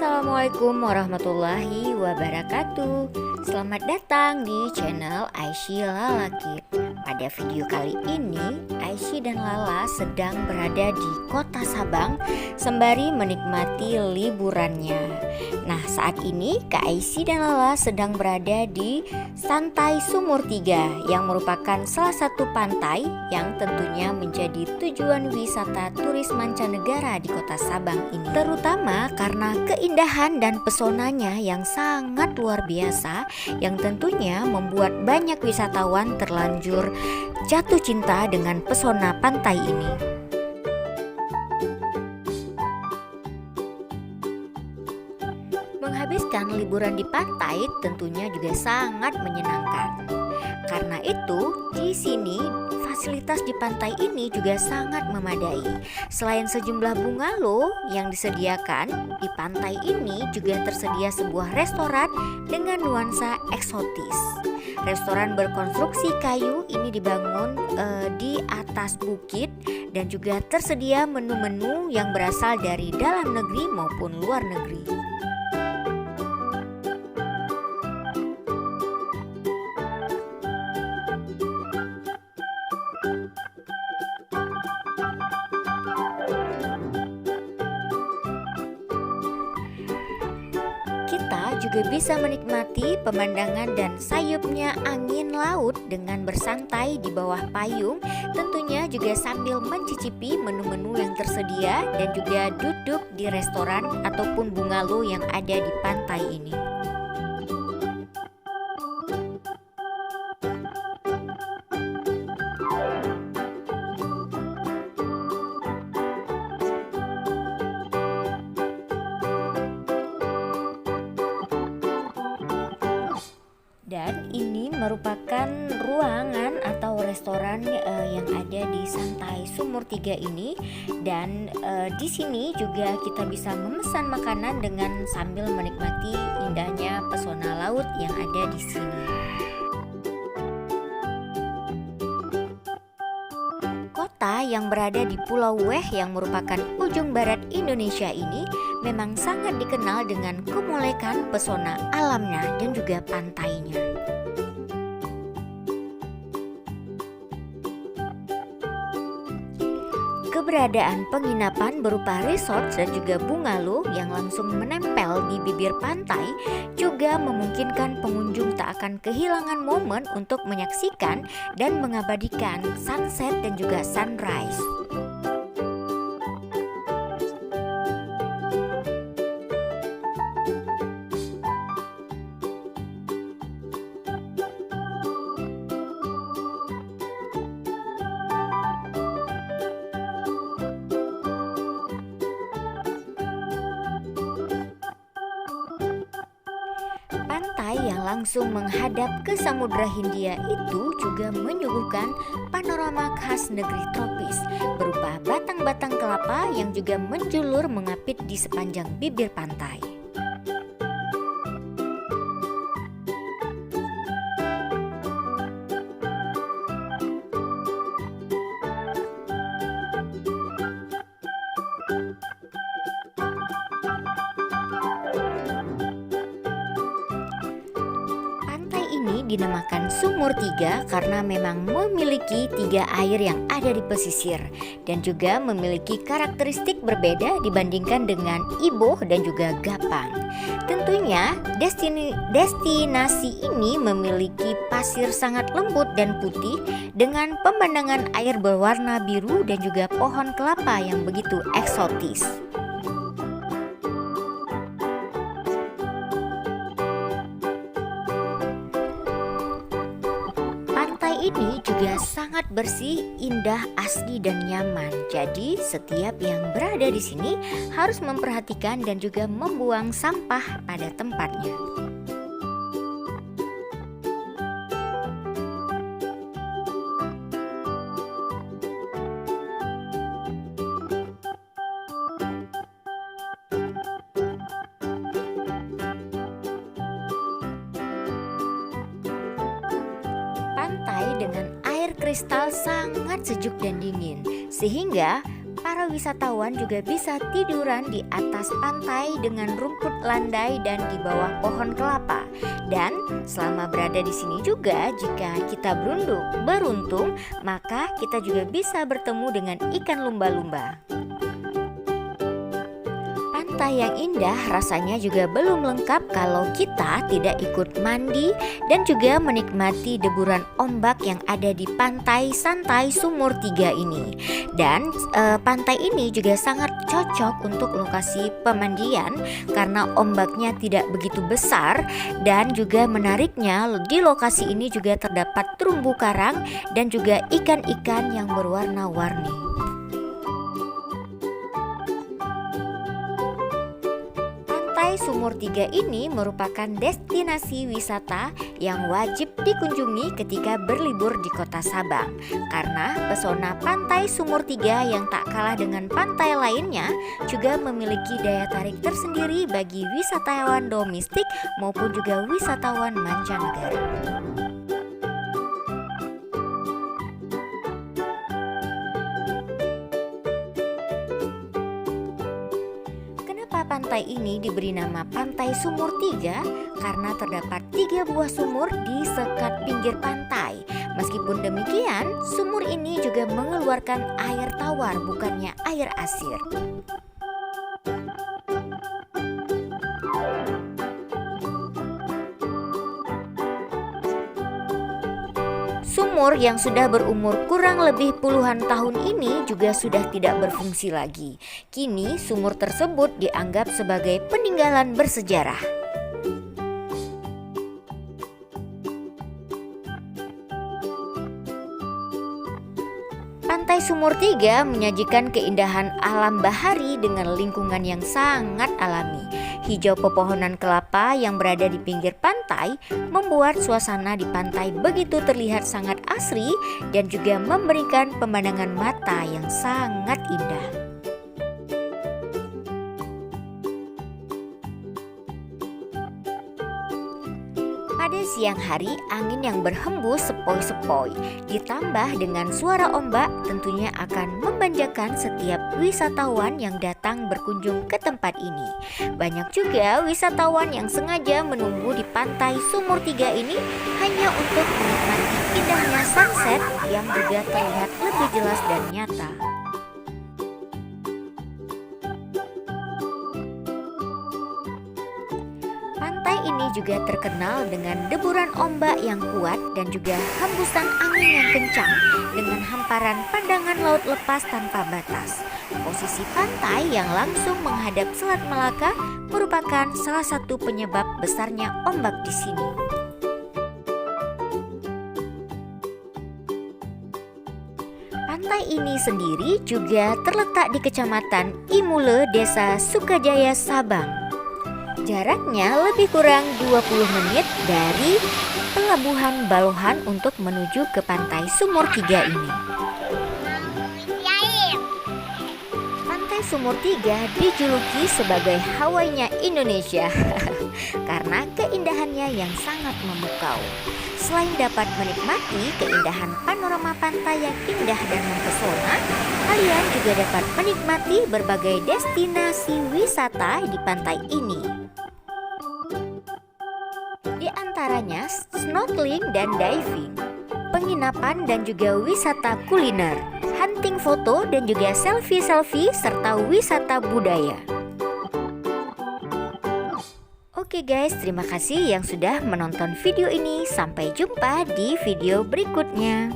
Assalamualaikum warahmatullahi wabarakatuh. Selamat datang di channel Aishi Lalakit. Pada video kali ini, Aishi dan Lala sedang berada di kota Sabang sembari menikmati liburannya. Nah, saat ini Kak Aishi dan Lala sedang berada di Santai Sumur Tiga yang merupakan salah satu pantai yang tentunya menjadi tujuan wisata turis mancanegara di kota Sabang ini. Terutama karena keindahan dan pesonanya yang sangat luar biasa, yang tentunya membuat banyak wisatawan terlanjur jatuh cinta dengan pesona pantai ini. Menghabiskan liburan di pantai tentunya juga sangat menyenangkan. Karena itu, di sini fasilitas di pantai ini juga sangat memadai. Selain sejumlah bungalow yang disediakan, di pantai ini juga tersedia sebuah restoran dengan nuansa eksotis. Restoran berkonstruksi kayu ini dibangun di atas bukit dan juga tersedia menu-menu yang berasal dari dalam negeri maupun luar negeri. Kita juga bisa menikmati pemandangan dan sayupnya angin laut dengan bersantai di bawah payung, tentunya juga sambil mencicipi menu-menu yang tersedia dan juga duduk di restoran ataupun bungalow yang ada di pantai ini. Dan ini merupakan ruangan atau restoran yang ada di Santai Sumur Tiga ini. Dan di sini juga kita bisa memesan makanan dengan sambil menikmati indahnya pesona laut yang ada di sini. Kota yang berada di Pulau Weh yang merupakan ujung barat Indonesia ini memang sangat dikenal dengan kemolekan pesona alamnya dan juga pantainya. Keberadaan penginapan berupa resort dan juga bungalow yang langsung menempel di bibir pantai juga memungkinkan pengunjung tak akan kehilangan momen untuk menyaksikan dan mengabadikan sunset dan juga sunrise. Pantai yang langsung menghadap ke Samudra Hindia itu juga menyuguhkan panorama khas negeri tropis berupa batang-batang kelapa yang juga menjulur mengapit di sepanjang bibir pantai. Dinamakan Sumur Tiga karena memang memiliki tiga air yang ada di pesisir dan juga memiliki karakteristik berbeda dibandingkan dengan Iboh dan juga Gapang. Tentunya destinasi ini memiliki pasir sangat lembut dan putih dengan pemandangan air berwarna biru dan juga pohon kelapa yang begitu eksotis. Ini juga sangat bersih, indah, asri dan nyaman. Jadi setiap yang berada di sini harus memperhatikan dan juga membuang sampah pada tempatnya. Pantai dengan air kristal sangat sejuk dan dingin, sehingga para wisatawan juga bisa tiduran di atas pantai dengan rumput landai dan di bawah pohon kelapa. Dan selama berada di sini juga, jika kita beruntung, maka kita juga bisa bertemu dengan ikan lumba-lumba. Pantai yang indah rasanya juga belum lengkap kalau kita tidak ikut mandi dan juga menikmati deburan ombak yang ada di pantai santai Sumur 3 ini. Dan pantai ini juga sangat cocok untuk lokasi pemandian karena ombaknya tidak begitu besar, dan juga menariknya di lokasi ini juga terdapat terumbu karang dan juga ikan-ikan yang berwarna-warni. Pantai Sumur 3 ini merupakan destinasi wisata yang wajib dikunjungi ketika berlibur di kota Sabang. Karena pesona Pantai Sumur 3 yang tak kalah dengan pantai lainnya juga memiliki daya tarik tersendiri bagi wisatawan domestik maupun juga wisatawan mancanegara. Pantai ini diberi nama Pantai Sumur 3 karena terdapat 3 buah sumur di sekat pinggir pantai. Meskipun demikian, sumur ini juga mengeluarkan air tawar, bukannya air asir. Sumur yang sudah berumur kurang lebih puluhan tahun ini juga sudah tidak berfungsi lagi. Kini sumur tersebut dianggap sebagai peninggalan bersejarah. Pantai Sumur 3 menyajikan keindahan alam bahari dengan lingkungan yang sangat alami. Hijau pepohonan kelapa yang berada di pinggir pantai membuat suasana di pantai begitu terlihat sangat asri dan juga memberikan pemandangan mata yang sangat indah. Pada siang hari, angin yang berhembus sepoi-sepoi ditambah dengan suara ombak tentunya akan memanjakan setiap wisatawan yang datang berkunjung ke tempat ini. Banyak juga wisatawan yang sengaja menunggu di Pantai Sumur 3 ini hanya untuk menikmati indahnya sunset yang juga terlihat lebih jelas dan nyata. Pantai ini juga terkenal dengan deburan ombak yang kuat dan juga hembusan angin yang kencang dengan hamparan pandangan laut lepas tanpa batas. Posisi pantai yang langsung menghadap Selat Malaka merupakan salah satu penyebab besarnya ombak di sini. Pantai ini sendiri juga terletak di Kecamatan Imule, Desa Sukajaya, Sabang. Jaraknya lebih kurang 20 menit dari Pelabuhan Balohan untuk menuju ke Pantai Sumur 3 ini. Pantai Sumur 3 dijuluki sebagai Hawaii-nya Indonesia karena keindahannya yang sangat memukau. Selain dapat menikmati keindahan panorama pantai yang indah dan mempesona, kalian juga dapat menikmati berbagai destinasi wisata di pantai ini. Di antaranya snorkeling dan diving, penginapan dan juga wisata kuliner, hunting foto dan juga selfie-selfie serta wisata budaya. Oke guys, terima kasih yang sudah menonton video ini. Sampai jumpa di video berikutnya.